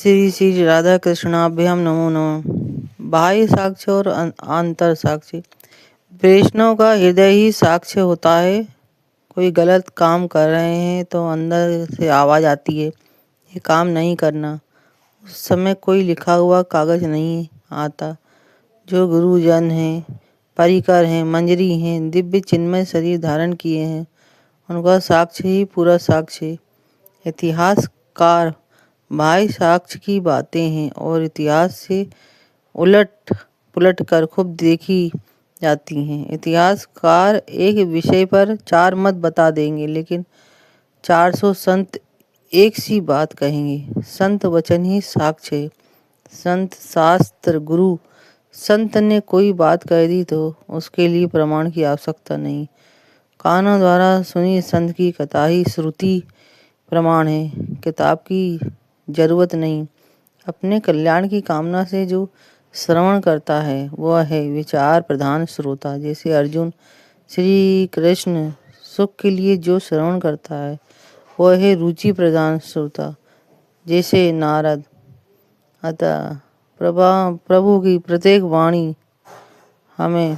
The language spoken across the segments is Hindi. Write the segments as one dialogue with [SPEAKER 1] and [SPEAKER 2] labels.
[SPEAKER 1] श्री श्री राधा कृष्णाभ्याम नमो नमः। बाह्य साक्ष्य और आंतर साक्ष्य। वैष्णव का हृदय ही साक्ष्य होता है। कोई गलत काम कर रहे हैं तो अंदर से आवाज़ आती है, ये काम नहीं करना। उस समय कोई लिखा हुआ कागज नहीं आता। जो गुरुजन हैं, परिकर हैं, मंजरी हैं, दिव्य चिन्मय शरीर धारण किए हैं, उनका साक्ष्य ही पूरा साक्ष्य है। इतिहासकार बाह्य साक्ष्य की बातें हैं और इतिहास से उलट पुलट कर खूब देखी जाती हैं। इतिहासकार एक विषय पर 4 मत बता देंगे, लेकिन 400 संत एक सी बात कहेंगे। संत वचन ही साक्ष्य है। संत शास्त्र गुरु। संत ने कोई बात कह दी तो उसके लिए प्रमाण की आवश्यकता नहीं। कानों द्वारा सुनी संत की कथा ही श्रुति प्रमाण है, किताब की जरूरत नहीं। अपने कल्याण की कामना से जो श्रवण करता है वह है विचार प्रधान श्रोता। जैसे अर्जुन श्री कृष्ण सुख के लिए जो श्रवण करता है वह है रुचि प्रधान श्रोता। जैसे नारद। अतः प्रभु की प्रत्येक वाणी हमें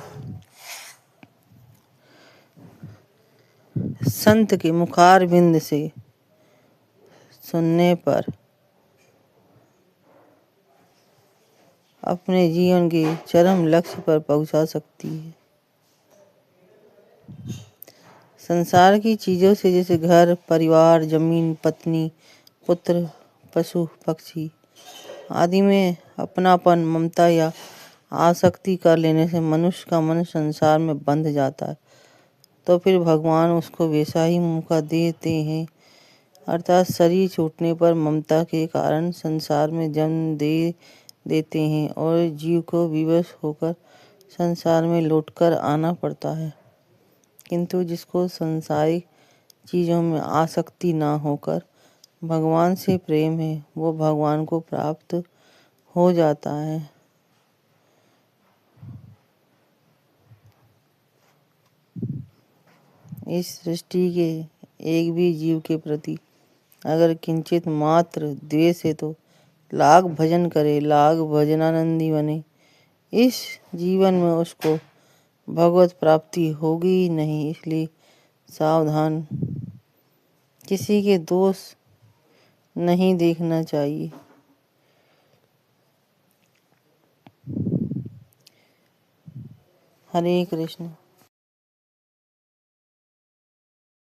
[SPEAKER 1] संत के मुखार बिंद से सुनने पर अपने जीवन के चरम लक्ष्य पर पहुंचा सकती है। संसार की चीज़ों से जैसे घर, परिवार, जमीन, पत्नी, पुत्र, पशु, पक्षी आदि में अपनापन, ममता या आसक्ति कर लेने से मनुष्य का मन संसार में बंध जाता है, तो फिर भगवान उसको वैसा ही मौका देते हैं। अर्थात शरीर छूटने पर ममता के कारण संसार में जन्म दे देते हैं और जीव को विवश होकर संसार में लौटकर आना पड़ता है। किंतु जिसको संसारिक चीज़ों में आसक्ति ना होकर भगवान से प्रेम है, वो भगवान को प्राप्त हो जाता है। इस सृष्टि के एक भी जीव के प्रति अगर किंचित मात्र द्वेष है तो लाख भजन करे, लाख भजनानंदी बने, इस जीवन में उसको भगवत प्राप्ति होगी ही नहीं। इसलिए सावधान, किसी के दोष नहीं देखना चाहिए। हरे कृष्ण।